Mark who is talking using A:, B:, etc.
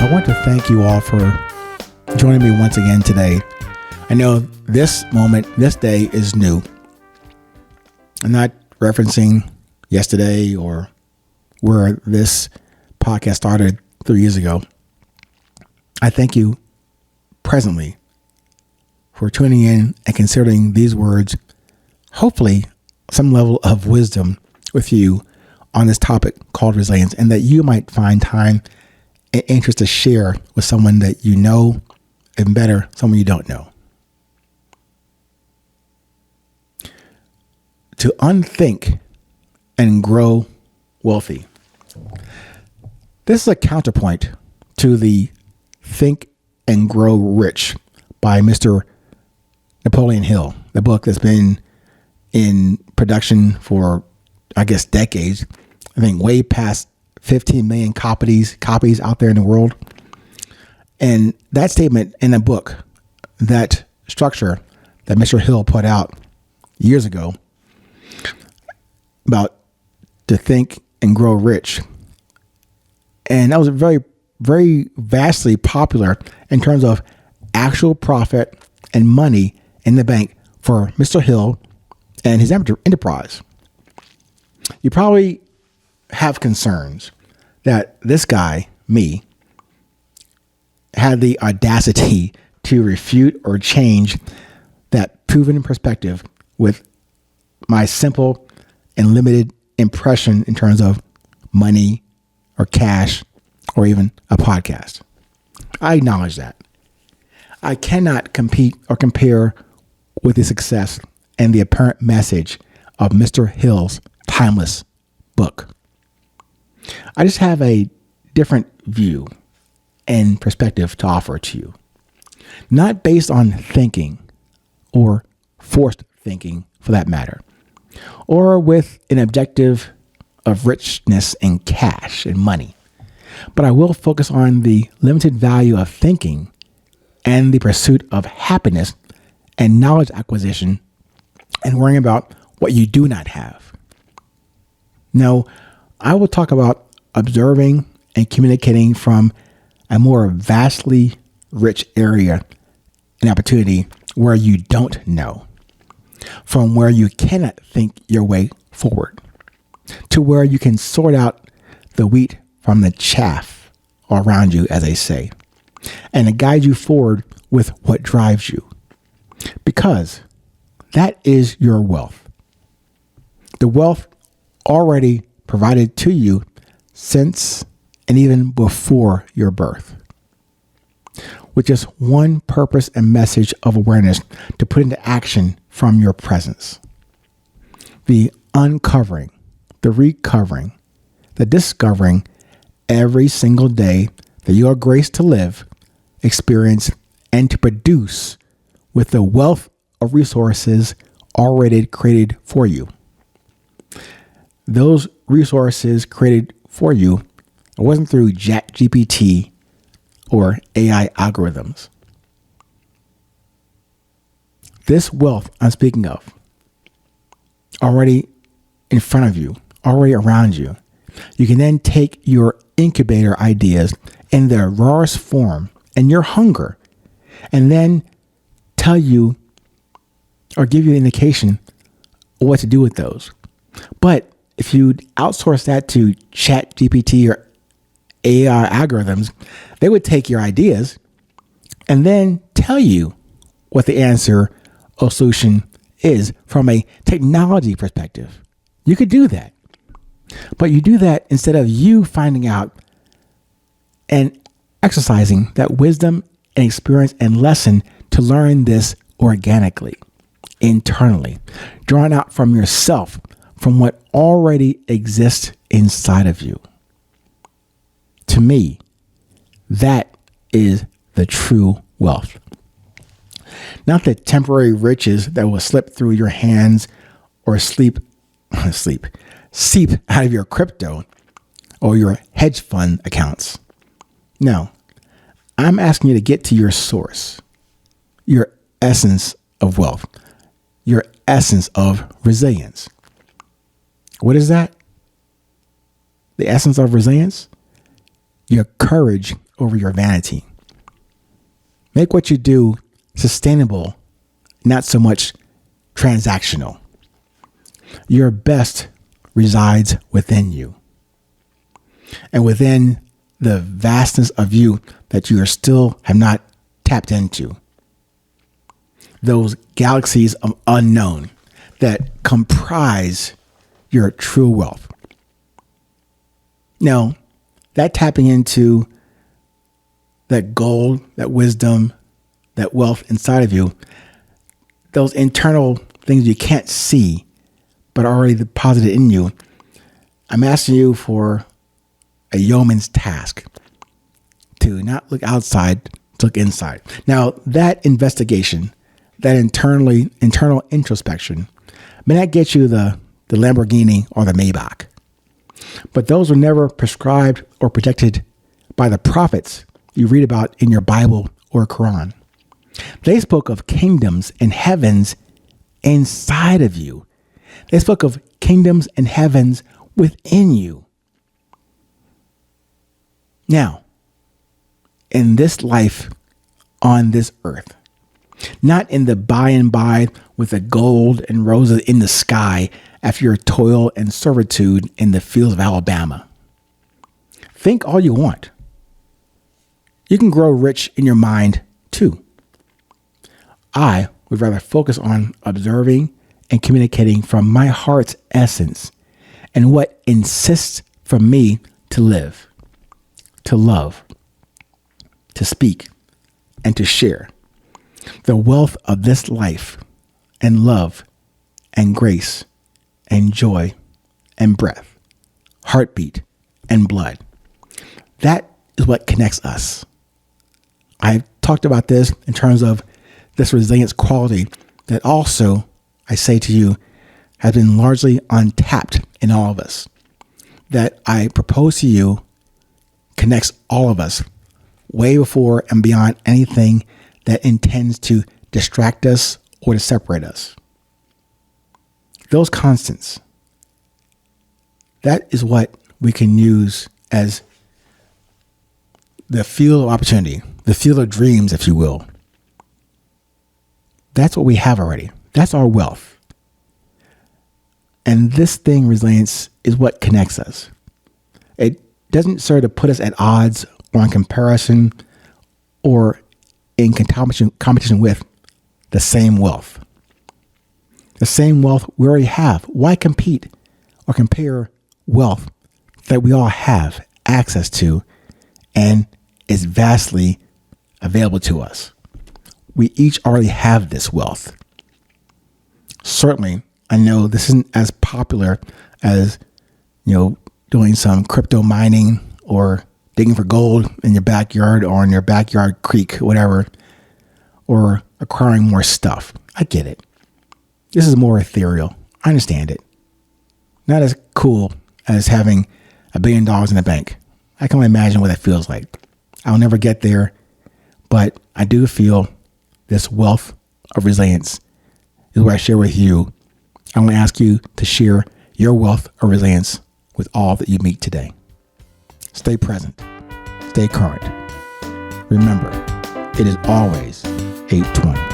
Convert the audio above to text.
A: I want to thank you all for joining me once again today. I know this moment, this day is new. I'm not referencing yesterday or where this podcast started 3 years ago. I thank you presently for tuning in and considering these words, hopefully some level of wisdom with you on this topic called resilience, and that you might find time and interest to share with someone that you know, and better, someone you don't know. To unthink and grow wealthy. This is a counterpoint to the Think and Grow Rich by Mr. Napoleon Hill, the book that's been in production for, I guess, decades. I think way past 15 million copies out there in the world. And that statement in the book, that structure that Mr. Hill put out years ago about to think and grow rich. And that was very, very vastly popular in terms of actual profit and money in the bank for Mr. Hill and his enterprise. You probably have concerns that this guy, me, had the audacity to refute or change that proven perspective with my simple and limited impression in terms of money or cash or even a podcast. I acknowledge that. I cannot compete or compare with the success and the apparent message of Mr. Hill's timeless book. I just have a different view and perspective to offer to you, not based on thinking or forced thinking for that matter, or with an objective of richness in cash and money, but I will focus on the limited value of thinking and the pursuit of happiness and knowledge acquisition and worrying about what you do not have. Now, I will talk about observing and communicating from a more vastly rich area and opportunity where you don't know, from where you cannot think your way forward, to where you can sort out the wheat from the chaff around you, as they say, and to guide you forward with what drives you. Because that is your wealth. The wealth already provided to you since and even before your birth, with just one purpose and message of awareness to put into action from your presence. The uncovering, the recovering, the discovering every single day that you are graced to live, experience, and to produce with the wealth of resources already created for you. Those resources created for you, it wasn't through ChatGPT or AI algorithms. This wealth I'm speaking of, already in front of you, already around you, you can then take your incubator ideas in their rawest form and your hunger, and then tell you or give you an indication of what to do with those. But if you outsource that to ChatGPT or AI algorithms, they would take your ideas and then tell you what the answer or solution is from a technology perspective. You could do that. But you do that instead of you finding out and exercising that wisdom and experience and lesson to learn this organically, internally, drawn out from yourself, from what already exists inside of you. To me, that is the true wealth. Not the temporary riches that will slip through your hands or seep out of your crypto or your hedge fund accounts. No, I'm asking you to get to your source, your essence of wealth, your essence of resilience. What is that? The essence of resilience? Your courage over your vanity. Make what you do sustainable, not so much transactional. Your best resides within you. And within the vastness of you that you are still have not tapped into. Those galaxies of unknown that comprise your true wealth. Now, that tapping into that gold, that wisdom, that wealth inside of you, those internal things you can't see, but are already deposited in you, I'm asking you for a yeoman's task to not look outside, to look inside. Now, that investigation, that internal introspection, may not get you the Lamborghini or the Maybach, but those were never prescribed or protected by the prophets you read about in your Bible or Quran. They spoke of kingdoms and heavens inside of you. They spoke of kingdoms and heavens within you. Now, in this life on this earth, not in the by and by with the gold and roses in the sky after your toil and servitude in the fields of Alabama. Think all you want. You can grow rich in your mind too. I would rather focus on observing and communicating from my heart's essence and what insists from me to live, to love, to speak, and to share the wealth of this life and love and grace and joy and breath, heartbeat and blood. That is what connects us. I've talked about this in terms of this resilience quality that also, I say to you, has been largely untapped in all of us. That I propose to you connects all of us way before and beyond anything that intends to distract us or to separate us. Those constants, that is what we can use as the field of opportunity, the field of dreams, if you will. That's what we have already. That's our wealth. And this thing, resilience, is what connects us. It doesn't serve to put us at odds or in comparison or in competition with the same wealth. The same wealth we already have. Why compete or compare wealth that we all have access to and is vastly available to us? We each already have this wealth. Certainly, I know this isn't as popular as, doing some crypto mining or digging for gold in your backyard or in your backyard creek, whatever, or acquiring more stuff. I get it. This is more ethereal. I understand it. Not as cool as having $1 billion in the bank. I can only imagine what that feels like. I'll never get there, but I do feel this wealth of resilience is what I share with you. I want to ask you to share your wealth of resilience with all that you meet today. Stay present. Stay current. Remember, it is always 820.